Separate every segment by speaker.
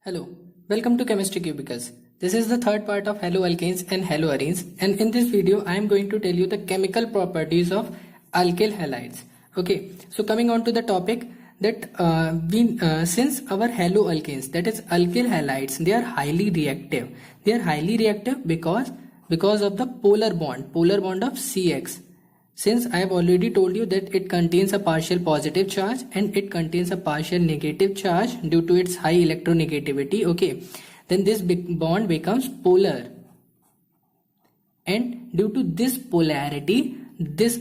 Speaker 1: Hello, welcome to Chemistry Cubicles. This is the third part of haloalkanes and haloarenes, and in this video I am going to tell you the chemical properties of alkyl halides. Okay, so coming on to the topic that since our haloalkanes, that is alkyl halides, they are highly reactive. They are highly reactive because of the polar bond of CX. Since I have already told you that it contains a partial positive charge and it contains a partial negative charge due to its high electronegativity, okay, then this bond becomes polar. And due to this polarity,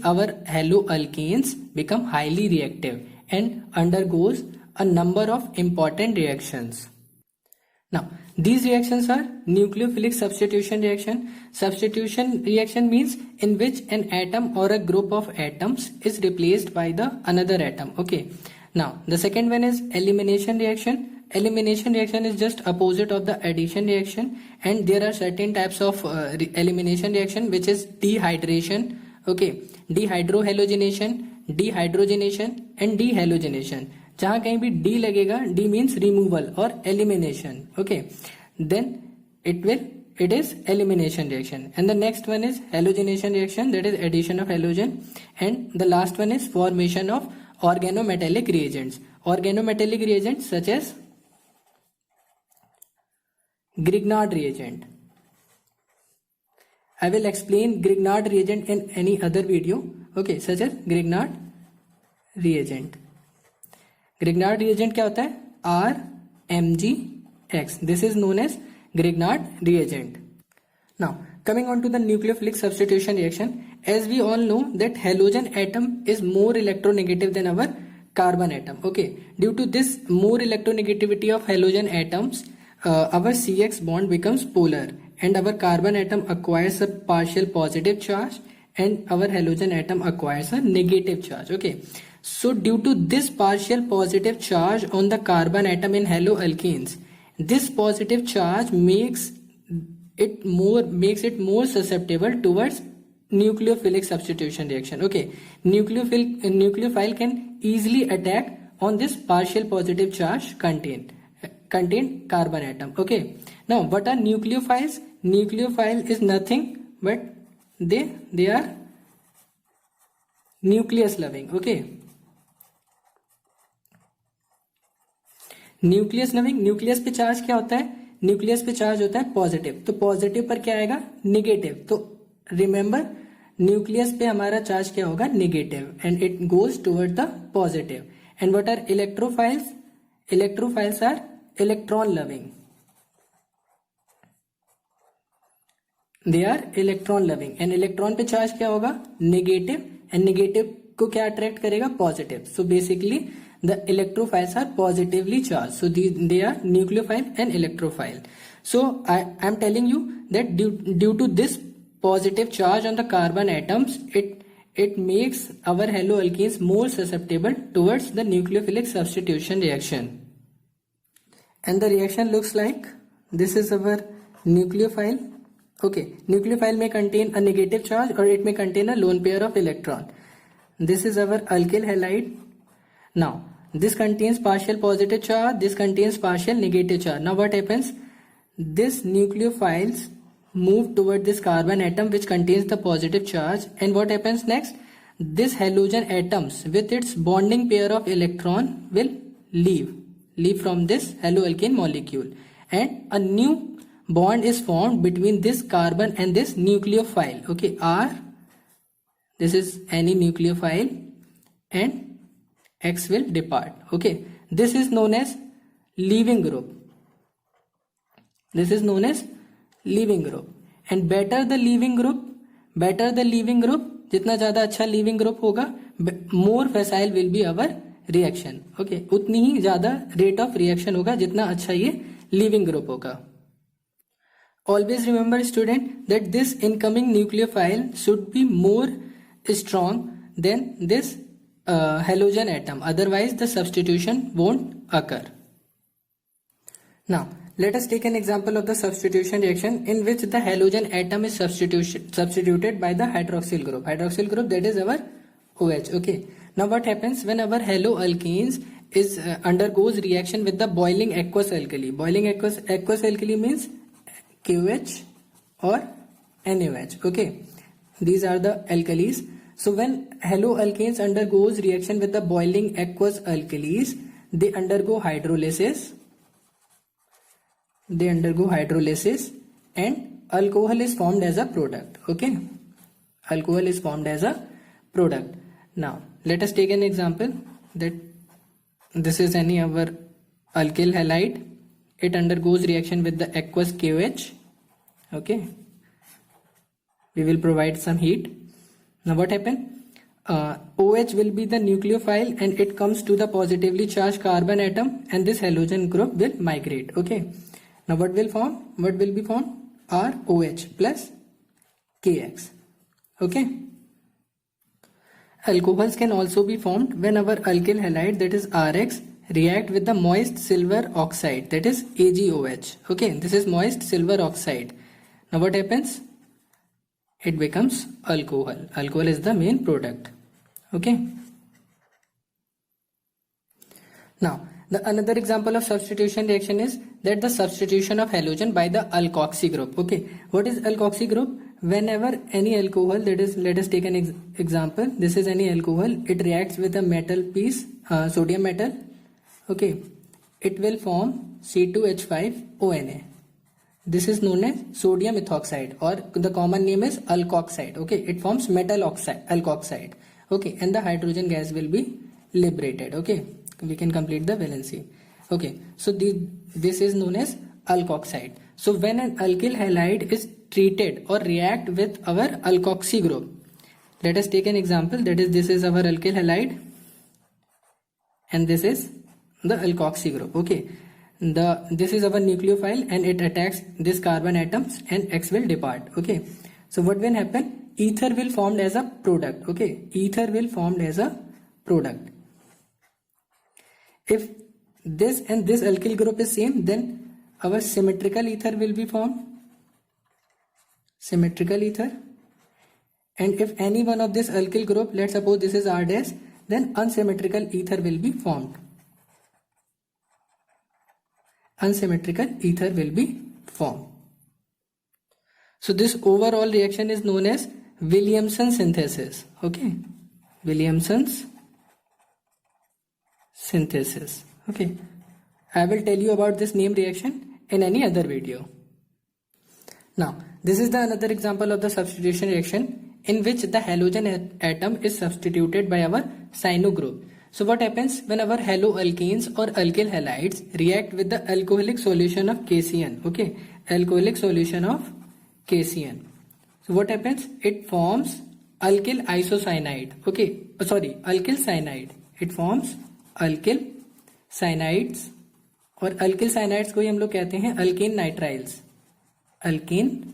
Speaker 1: our haloalkanes become highly reactive and undergoes a number of important reactions. Now, these reactions are nucleophilic substitution reaction. Substitution reaction means in which an atom or a group of atoms is replaced by the another atom. Okay. Now, the second one is elimination reaction. Elimination reaction is just opposite of the addition reaction, and there are certain types of elimination reaction, which is dehydration. Okay, dehydrohalogenation, dehydrogenation and dehalogenation. जहां कहीं भी D लगेगा, D means removal or elimination. Okay, then it is elimination reaction. And the next one is halogenation reaction, that is addition of halogen. And the last one is formation of organometallic reagents. Organometallic reagents such as Grignard reagent. I will explain Grignard reagent in any other video. Okay, such as Grignard reagent. Grignard reagent क्या होता है? RMgX. This is known as Grignard reagent. Now, coming on to the nucleophilic substitution reaction, as we all know that halogen atom is more electronegative than our carbon atom. Okay, due to this more electronegativity of halogen atoms, our CX bond becomes polar and our carbon atom acquires a partial positive charge and our halogen atom acquires a negative charge. Okay. So due to this partial positive charge on the carbon atom in haloalkanes, this positive charge makes it more susceptible towards nucleophilic substitution reaction. Okay, nucleophile can easily attack on this partial positive charge contained carbon atom. Okay, now what are nucleophiles? Nucleophile is nothing but they are nucleus loving. Okay, nucleus loving. Nucleus पे charge क्या होता है? Nucleus पे charge होता है positive, तो positive पर क्या आएगा? निगेटिव. तो रिमेंबर, न्यूक्लियस पे हमारा चार्ज क्या होगा? Negative, and it goes toward the positive. And what are electrophiles? Electrophiles are electron loving. They are electron loving, and electron पे चार्ज क्या होगा? निगेटिव, एंड निगेटिव को क्या अट्रैक्ट करेगा? Positive. So basically the electrophiles are positively charged, so they are nucleophile and electrophile. So I am telling you that due to this positive charge on the carbon atoms, it makes our haloalkanes more susceptible towards the nucleophilic substitution reaction. And the reaction looks like this is our nucleophile. Okay, nucleophile may contain a negative charge or it may contain a lone pair of electron. This is our alkyl halide. Now, this contains partial positive charge, this contains partial negative charge. Now what happens? This nucleophiles move toward this carbon atom which contains the positive charge, and what happens next? This halogen atoms with its bonding pair of electron will leave from this haloalkane molecule, and a new bond is formed between this carbon and this nucleophile. Okay, this is any nucleophile, and X will depart. Okay, this is known as leaving group. This is known as leaving group. And better the leaving group, जितना ज़्यादा अच्छा leaving group होगा, more facile will be our reaction. Okay, उतनी ही ज़्यादा rate of reaction होगा जितना अच्छा ये leaving group होगा. Always remember student that this incoming nucleophile should be more strong than this halogen atom, otherwise the substitution won't occur. Now let us take an example of the substitution reaction in which the halogen atom is substituted by the hydroxyl group, that is our OH. Okay, now what happens when our haloalkanes is undergoes reaction with the boiling aqueous alkali. Boiling aqueous alkali means KOH or NaOH. Okay, these are the alkalis. So when haloalkanes undergoes reaction with the boiling aqueous alkalis, they undergo hydrolysis. And alcohol is formed as a product. Okay, alcohol is formed as a product. Now let us take an example that this is any our alkyl halide. It undergoes reaction with the aqueous KOH. Okay, we will provide some heat. Now what happened? OH will be the nucleophile and it comes to the positively charged carbon atom, and this halogen group will migrate. Okay, now what will be formed? ROH plus KX. Okay, alcohols can also be formed when our alkyl halide, that is RX, react with the moist silver oxide, that is AgOH. Okay, this is moist silver oxide. Now what happens? It becomes alcohol. Alcohol is the main product. Okay. Now the another example of substitution reaction is that the substitution of halogen by the alkoxy group. Okay, what is alkoxy group? Whenever any alcohol, that is, let us take an example. This is any alcohol. It reacts with a metal piece, sodium metal. Okay, it will form C2H5ONa. This is known as sodium ethoxide, or the common name is alkoxide. Okay, it forms metal oxide, alkoxide. Okay, and the hydrogen gas will be liberated. Okay, we can complete the valency. Okay, so this is known as alkoxide. So when an alkyl halide is treated or react with our alkoxy group, let us take an example. That is, this is our alkyl halide and this is the alkoxy group. Okay, this is our nucleophile and it attacks this carbon atoms and X will depart. Okay, so what will happen? Ether will formed as a product. Okay, ether will formed as a product. If this and this alkyl group is same, then our symmetrical ether will be formed. Symmetrical ether. And if any one of this alkyl group, let's suppose this is R dash, then unsymmetrical ether will be formed. Unsymmetrical ether will be formed. So this overall reaction is known as Williamson synthesis. Okay, Williamson's synthesis. Okay, I will tell you about this name reaction in any other video. Now this is the another example of the substitution reaction in which the halogen atom is substituted by our cyano group. So what happens when our haloalkanes or alkyl halides react with the alcoholic solution of KCN? Okay, alcoholic solution of KCN. So what happens? It forms alkyl isocyanide. Okay, alkyl cyanide. It forms alkyl cyanides, और alkyl cyanides को ही हम लोग कहते हैं alkene nitriles. Alkene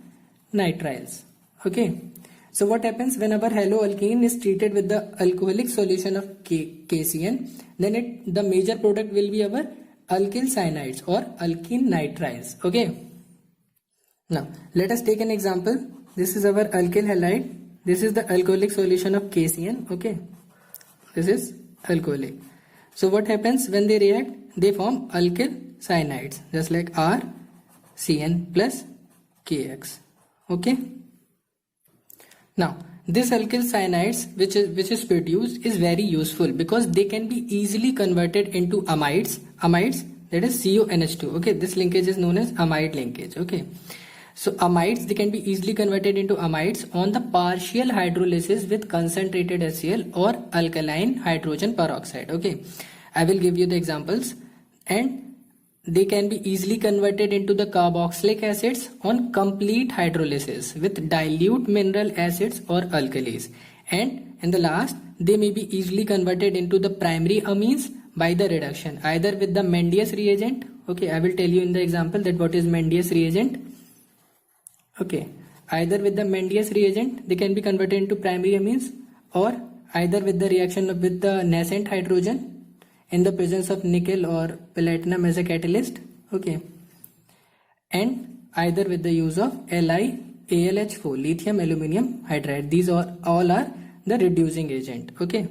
Speaker 1: nitriles. Okay. So what happens when our haloalkane is treated with the alcoholic solution of KCN? Then the major product will be our alkyl cyanides or alkene nitriles. Okay. Now let us take an example. This is our alkyl halide. This is the alcoholic solution of KCN. Okay. This is alcoholic. So what happens when they react? They form alkyl cyanides, just like RCN plus KX. Okay. Now this alkyl cyanides which is produced is very useful because they can be easily converted into amides, that is CONH2. Okay, this linkage is known as amide linkage. Okay, so amides, they can be easily converted into amides on the partial hydrolysis with concentrated HCl or alkaline hydrogen peroxide. Okay, I will give you the examples. And they can be easily converted into the carboxylic acids on complete hydrolysis with dilute mineral acids or alkalis. And in the last, they may be easily converted into the primary amines by the reduction, either with the Mendius reagent. Okay, I will tell you in the example that what is Mendius reagent. Okay, either with the Mendius reagent, they can be converted into primary amines, or either with the reaction with the nascent hydrogen in the presence of nickel or platinum as a catalyst. Okay, and either with the use of LiAlH4, lithium aluminium hydride. These are all are the reducing agent. Okay,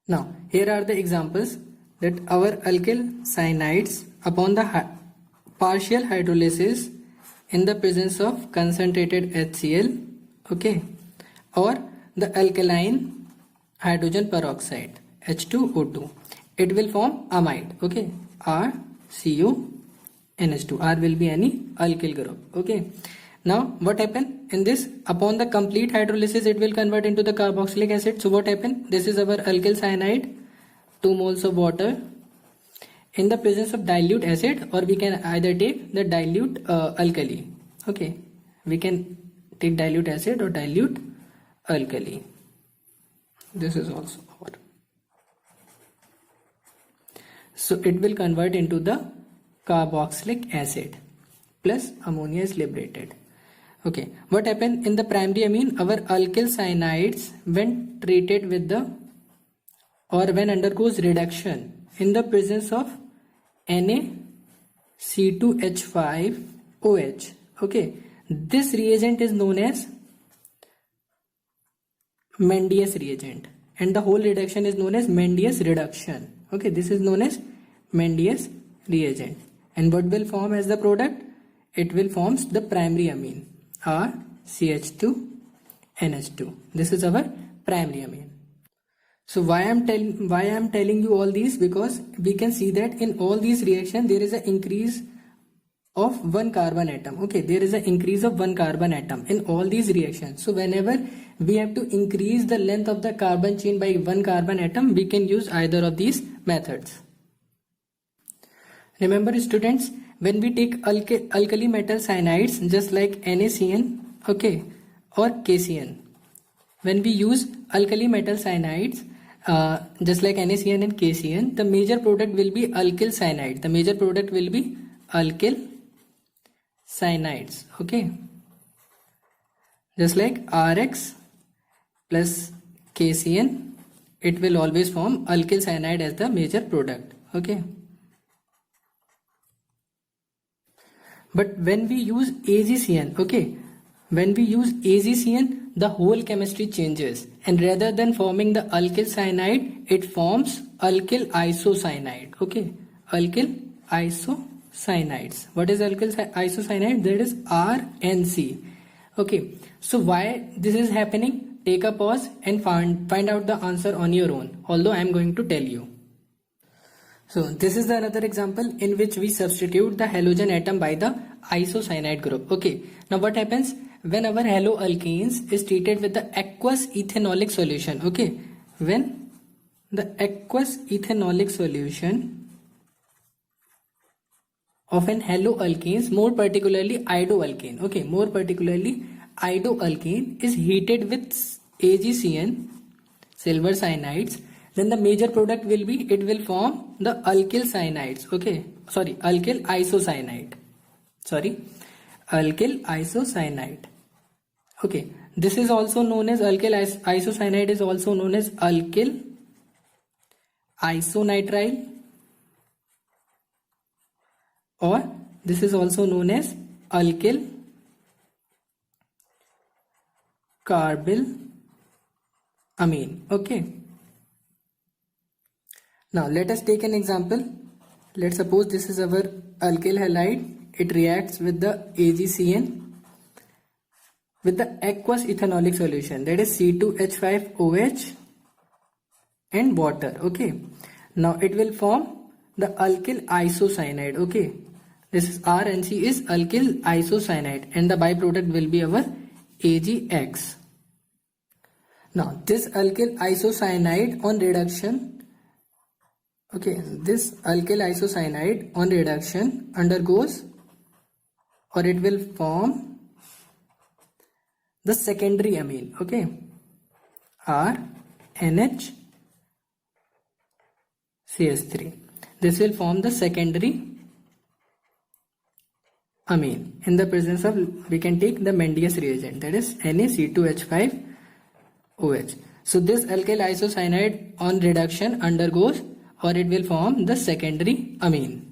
Speaker 1: now here are the examples that our alkyl cyanides upon the partial hydrolysis in the presence of concentrated HCl, okay, or the alkaline hydrogen peroxide H2O2, it will form amide, okay, RCONH2. R will be any alkyl group, okay. Now what happened in this? Upon the complete hydrolysis it will convert into the carboxylic acid. So what happened? This is our alkyl cyanide, 2 moles of water in the presence of dilute acid, or we can either take the dilute alkali, okay, we can take dilute acid or dilute alkali. This is also our, so it will convert into the carboxylic acid plus ammonia is liberated, okay. What happened in the primary amine? Our alkyl cyanides when treated with the, or when undergoes reduction in the presence of NaC2H5OH, okay, this reagent is known as Mendius reagent, and the whole reduction is known as Mendius reduction, okay. This is known as Mendius reagent, and what will form as the product? It will forms the primary amine RCH2NH2. This is our primary amine. So why I am telling you all these? Because we can see that in all these reactions there is an increase of one carbon atom, okay, there is an increase of one carbon atom in all these reactions. So whenever we have to increase the length of the carbon chain by one carbon atom, we can use either of these methods. Remember students, when we take alkali metal cyanides just like NaCN, okay, or KCN, when we use alkali metal cyanides just like NaCN and KCN, the major product will be alkyl cyanide. The major product will be alkyl cyanides, okay, just like RX plus KCN, it will always form alkyl cyanide as the major product, okay. But when we use AgCN, okay, when we use AgCN, the whole chemistry changes, and rather than forming the alkyl cyanide, it forms alkyl isocyanide, okay, alkyl isocyanide. What is alkyl isocyanide? That is RNC, okay. So why this is happening? Take a pause and find out the answer on your own, although I am going to tell you. So this is the another example in which we substitute the halogen atom by the isocyanide group, okay. Now what happens when our haloalkanes is treated with the aqueous ethanolic solution, okay, when the aqueous ethanolic solution of an haloalkanes, more particularly iodoalkane, okay, more particularly iodoalkane is heated with AgCN, silver cyanides, then the major product will be, it will form the alkyl cyanides, okay, sorry, alkyl isocyanide, sorry, alkyl isocyanide, okay. This is also known as alkyl isocyanide is also known as alkyl isonitrile, or this is also known as alkyl carbyl amine, okay. Now let us take an example. Let's suppose this is our alkyl halide. It reacts with the AgCN with the aqueous ethanolic solution, that is C2H5OH and water, okay. Now it will form the alkyl isocyanide, okay. This is RNC is alkyl isocyanide, and the byproduct will be our AgX. Now this alkyl isocyanide on reduction, okay, this alkyl isocyanide on reduction undergoes, or it will form the secondary amine, okay, RNHCH3. This will form the secondary amine in the presence of, we can take the Mendius reagent, that is NaC2H5OH. So this alkyl isocyanide on reduction undergoes, or it will form the secondary amine.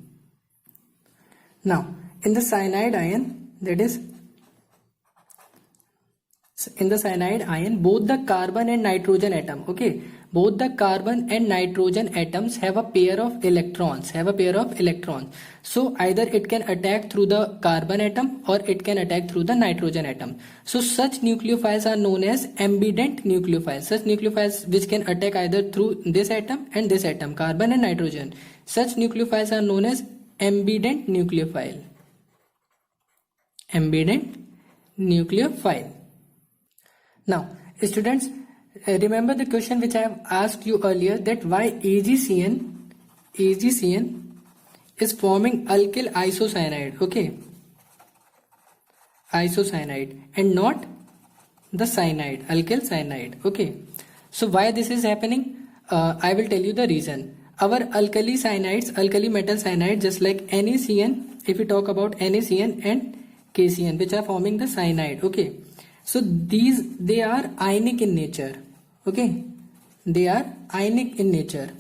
Speaker 1: Now in the cyanide ion, that is in the cyanide ion, both the carbon and nitrogen atom, okay, both the carbon and nitrogen atoms have a pair of electrons, so either it can attack through the carbon atom or it can attack through the nitrogen atom. So such nucleophiles are known as ambident nucleophiles. Such nucleophiles which can attack either through this atom and this atom, carbon and nitrogen, such nucleophiles are known as ambident nucleophile. Now students, remember the question which I have asked you earlier, that why AgCN is forming alkyl isocyanide, okay, isocyanide, and not the cyanide, alkyl cyanide, okay. So why this is happening? I will tell you the reason. Our alkali cyanides, alkali metal cyanide, just like NaCN, if we talk about NaCN and KCN, which are forming the cyanide, okay. So they are ionic in nature, okay, they are ionic in nature.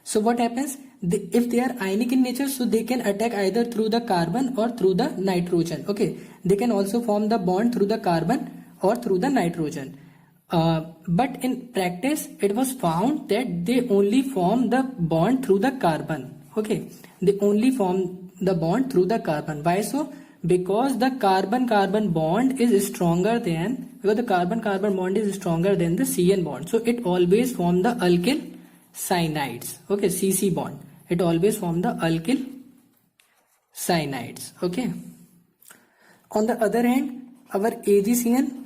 Speaker 1: So what happens, if they are ionic in nature, so they can attack either through the carbon or through the nitrogen, okay. They can also form the bond through the carbon or through the nitrogen. But in practice it was found that they only form the bond through the carbon, okay, they only form the bond through the carbon. Why so? Because the carbon-carbon bond is stronger than, the CN bond, so it always form the alkyl cyanides, okay, CC bond, it always form the alkyl cyanides, okay. On the other hand, our AgCN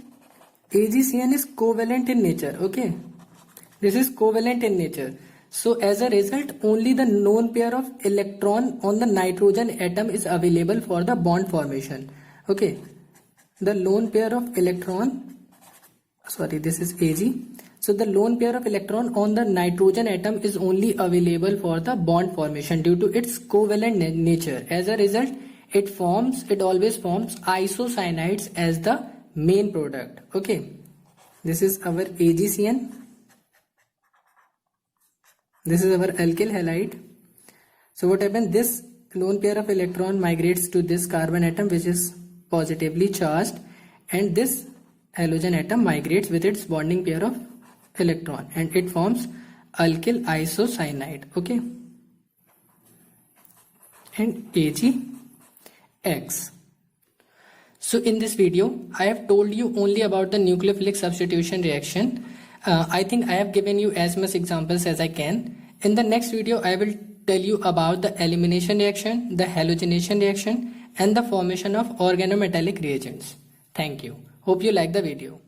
Speaker 1: is covalent in nature, okay, this is covalent in nature. So as a result, only the lone pair of electron on the nitrogen atom is available for the bond formation, okay. The lone pair of electron, sorry, this is Ag. So the lone pair of electron on the nitrogen atom is only available for the bond formation due to its covalent nature. As a result, it always forms isocyanides as the main product, okay. This is our AgCN. This is our alkyl halide. So what happens? This lone pair of electron migrates to this carbon atom which is positively charged, and this halogen atom migrates with its bonding pair of electron, and it forms alkyl isocyanide, okay, and AgX. So in this video I have told you only about the nucleophilic substitution reaction. I think I have given you as much examples as I can. In the next video I will tell you about the elimination reaction, the halogenation reaction, and the formation of organometallic reagents. Thank you. Hope you like the video.